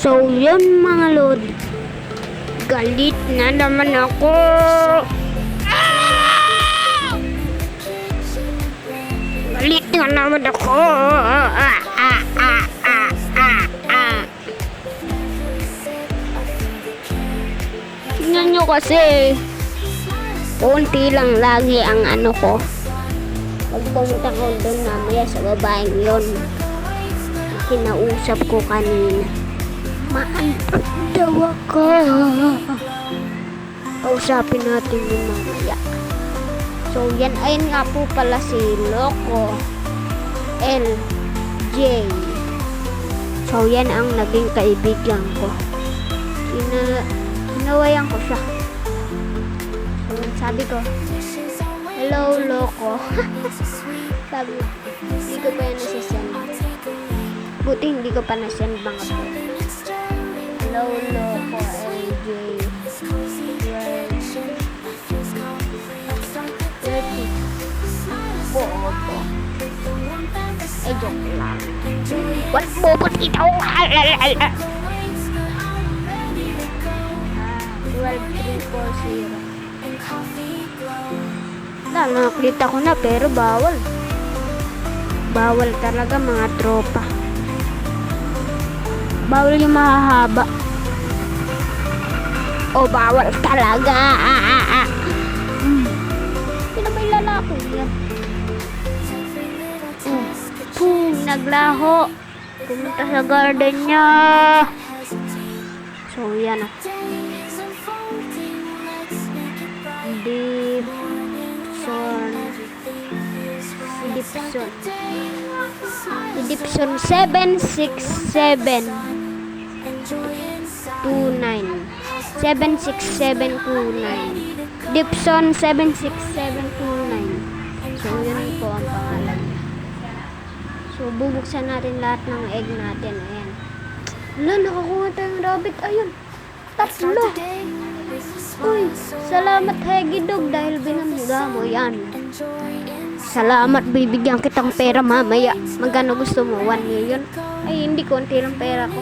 So, yun mga lod. Galit na naman ako. Galit na naman ako. Tingnan nyo kasi. Kunti lang lagi ang ano ko. Pag pumunta ko doon mamaya sa babaeng yun. Kinausap ko kanina. Maantot daw ako. Kausapin natin yung mamaya. So, yan. Ayun nga po pala si Loco LJ. So, yan ang naging kaibigan ko. Hinawayan ko siya. So, sabi ko, hello, Loco. Sabi, hindi ko pa yan nasasend. Buti hindi ko pa nasend mga po. Hello, Loco LJ. Bobo. Eh, joke lang. What bobo ito? 12340. Nakita ko na pero bawal. Bawal talaga mga tropa. Bawal yung mahahaba. O bawal talaga. Sino ba yung lalaki yan? Naglaho. Pumunta sa garden niya. So yan. Dipson 76729 76729 Dipson 76729. So yun po ang pangalan niya. So bubuksan natin lahat ng egg natin. Ayan. Wala, nakakuha tayong rabbit. Ayun, 3. Uy, salamat Hegi Dog dahil binamga mo yan. Salamat, bibigyan kitang pera mamaya. Magkano gusto mo? 1 million? Ay, hindi, konti lang pera ko.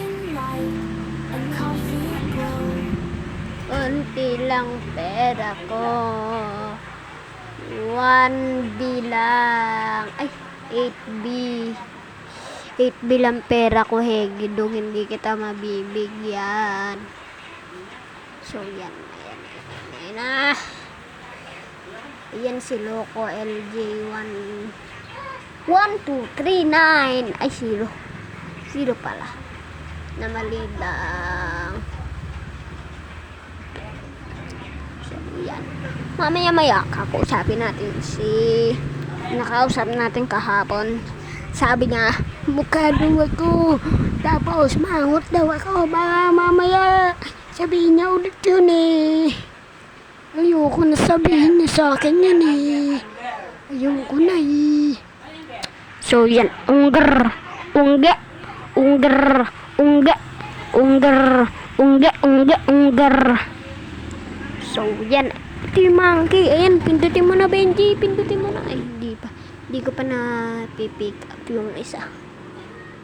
Konti lang pera ko. 1B lang. Ay, 8B. 8B lang pera ko, Hegi Dog. Hindi kita mabibigyan. So, yan. Ayan. Ayan si Loco LJ 1239. Ay, 0 pala. Na mali lang. So, yan. Mamaya-maya, kakausapin natin si nakausap natin kahapon. Sabi niya, mukha daw ako. Tapos, mangot daw ako. Baka mamaya, sabihin niya ulit yun eh. Ayoko na sabihin niya sa akin yan eh. Ayoko na eh. So yan, ungger. So yan, ito yung monkey. Ayan, pindutin mo na Benji, pindutin mo na. Ay, hindi pa. Hindi ko pa na-pick up yung isa.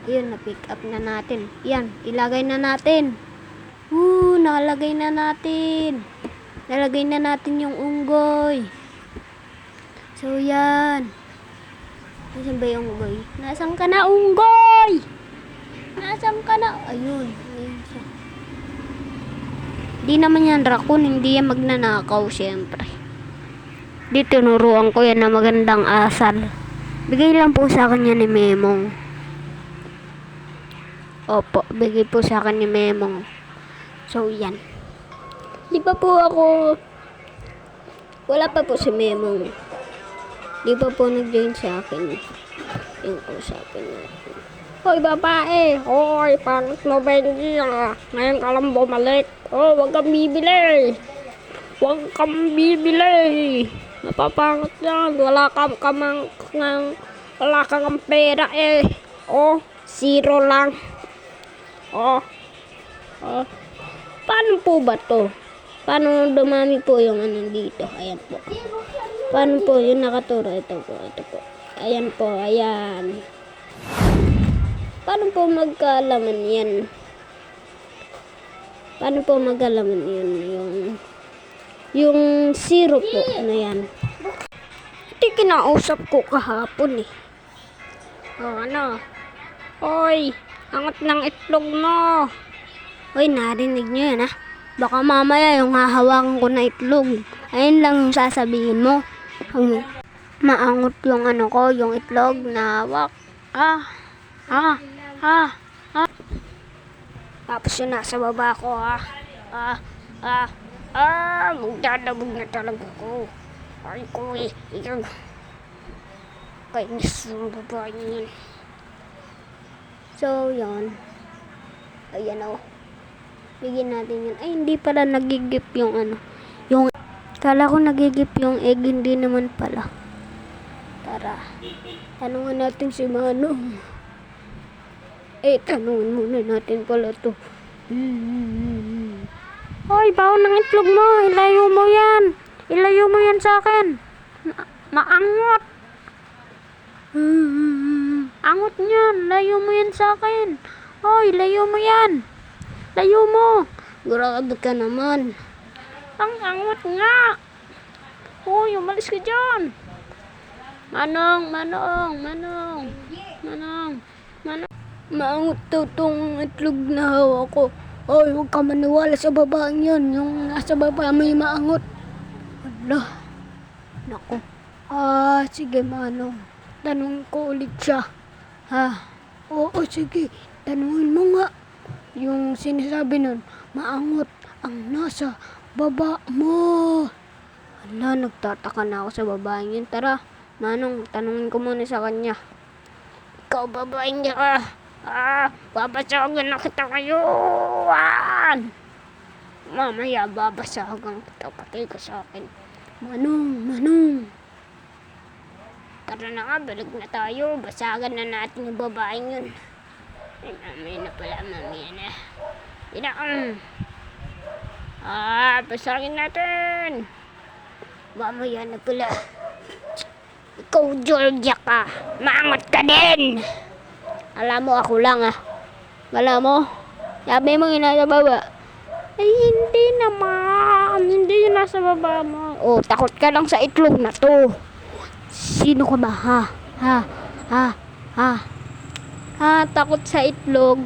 Ayun, na-pick up na natin. Yan, ilagay na natin. Nakalagay na natin. Nalagay na natin yung unggoy. So, yan. Nasaan ba yung unggoy? Nasaan ka na, unggoy? Nasaan ka na? Ayun. Ayun siya. Di naman yan raccoon. Hindi yan magnanakaw, syempre. Di tinuruan ko yan na magandang asal. Bigay lang po sa akin yan ni Memong. Opo, bigay po sa akin ni Memong. So, yan. Di pa po ako, wala pa po si Memong. Di pa po nag-join sa akin yung usapin natin. Hoy babae, hoy pangit mo Benji ngayon ka lang bumalik. Wag kang bibili. Wag kang bibili. Napapangit yan. Wala kang pera eh. 0 lang. Paano po ba to? Paano dumami po yung ano dito? Ayan po. Paano po yung nakaturo? Ito po. Ayan po, ayan. Paano po magkaalaman yan? Paano po magalaman yun? Yung syrup po na yan. Ito kinausap ko kahapon eh. Ano? Hoy, angat ng itlog mo. Hoy, narinig nyo yan ha? Baka mamaya yung hahawakan ko na itlog. Ayun lang yung sasabihin mo. Maangot yung ano ko, yung itlog na hawak. Tapos yun nasa baba ko ha. Magdadabog na talaga ko. Ay ko eh. Kainis yung babae yun. So, yun. Ayan o. Bigyan natin yun. Ay, hindi pala nagigip yung ano. Kala ko nagigip yung egg. Hindi naman pala. Tara. Tanungan natin si Manong. Tanungan muna natin pala to. Hoy, bawal ng itlog mo. Ilayo mo yan. Ilayo mo yan sa akin. Maangot. Angot niyan. Layo mo yan sa akin. Hoy, layo mo yan. Layo mo. Grabe ka naman. Ang angot nga. Hoy, umalis ka dyan. Manong. Maangot daw tong itlog na hawak ko. Hoy, huwag ka maniwala sa babaeng yun. Yung nasa baba may maangot. Hala. Nako. Sige Manong. Tanong ko ulit siya. Oo, sige. Tanungin mo nga. Yung sinasabi nun, maangot ang nasa baba mo. Hala, nagtataka na ako sa babaeng yun. Tara, Manong, tanungin ko muna sa kanya. Ikaw, babaeng niya ka. Babasagan na kita ngayon. Mamaya, babasagan kita. Patay ka sa akin. Manong. Tara na nga, balik na tayo. Basagan na natin yung babaeng yun. Ay, mamaya na pala, mamaya na. Basagin natin. Mamaya na pala. Ikaw, Georgia ka. Maangot ka din. Alam mo, ako lang Alam mo? Sabi mo nasa baba. Ay, hindi naman. Hindi yun nasa baba mo. Oh, takot ka lang sa itlog na to. Sino ka ba, takot sa itlog.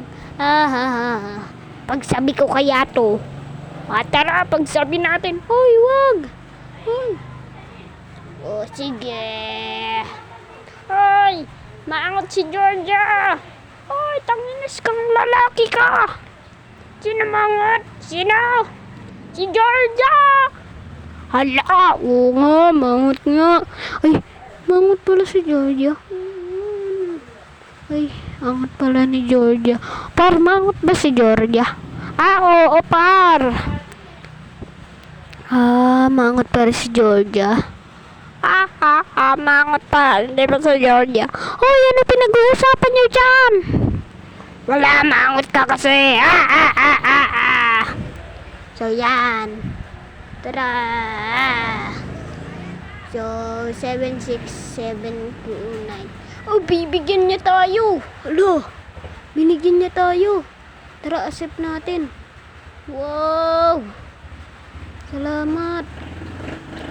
Pagsabi ko kaya to. Tara, pagsabi natin. Hoy, wag. Oh, sige. Hoy, maangot si Georgia. Hoy, tanginis kang lalaki ka. Sino mangot? Sino? Si Georgia. Hala, oo nga, mangot nga. Ay, mangot pala si Georgia. Ay, angot pala ni Georgia. Par, mangot ba si Georgia? Oo, par. Mangot pala si Georgia. Mangot pa. Hindi ba si Georgia? Hoy, ano pinag-uusapan niyo dyan? Wala, mangot ka kasi. So, yan. Tara. So, 7, 6, 7, 2, 9. Oh, bibigyan niya tayo. Alo, binigyan niya tayo. Tara, accept natin. Wow. Salamat.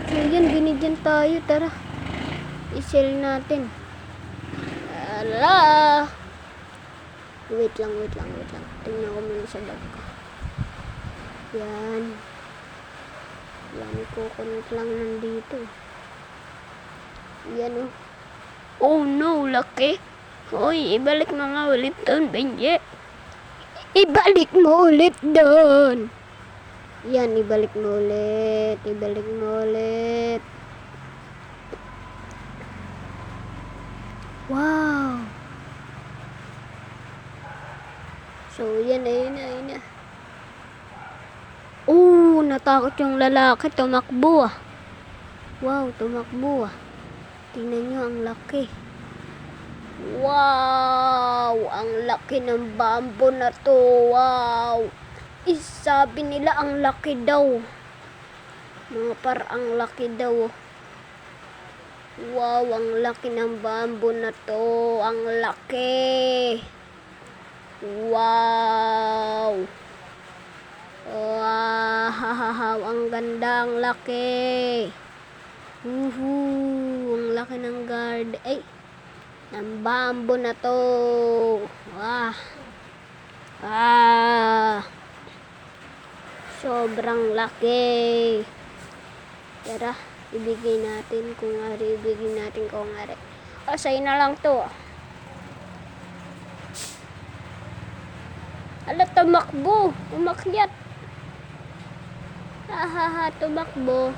So, yan, binigyan tayo. Tara. I-sell natin. Ala. Wait lang. Tingnan ko muna sa bag ko. Yan. Kukunot lang nandito. Yan o. Oh no, laki. Hoy, ibalik mo nga ulit doon, Benji. Ibalik mo ulit doon. Yan, ibalik mo ulit. Wow. So, yan, ayun na. Oh, natakot yung lalaki. Tumakbo Wow, tumakbo Tingnan nyo, ang laki. Wow, ang laki ng bamboo na to. Wow. Sabi nila ang laki daw. Mga ang laki daw. Wow, ang laki ng bamboo na to. Ang laki. Wow. Wow, ang ganda, ang laki. Ang laki ng guard. Ay, ng bamboo na to. Wah. Sobrang laki. Tara, ibigay natin kung ari. Sa'yo na lang to. Ala, tumakbo. Umakyat. Tumakbo.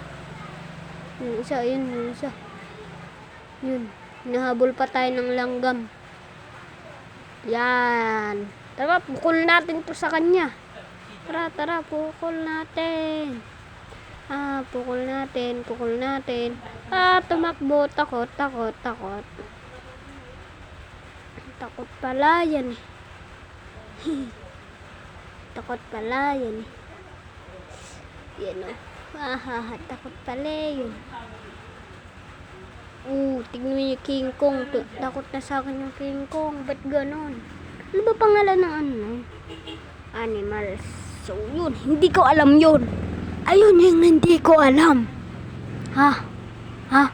Yung isa. Yun. Nahabol pa tayo ng langgam. Yan. Tara, pukul natin to sa kanya. Tara, pukul natin. Pukul natin. Tumakbo. Takot. Takot pala yan eh. Takot pala yan eh. Yan o. Takot pala yun. Tignan mo yung King Kong. Takot na sa akin yung King Kong. Ba't ganon? Ano ba pangalan ng animals? So yun, hindi ko alam yun. Ayun yung hindi ko alam. Ha?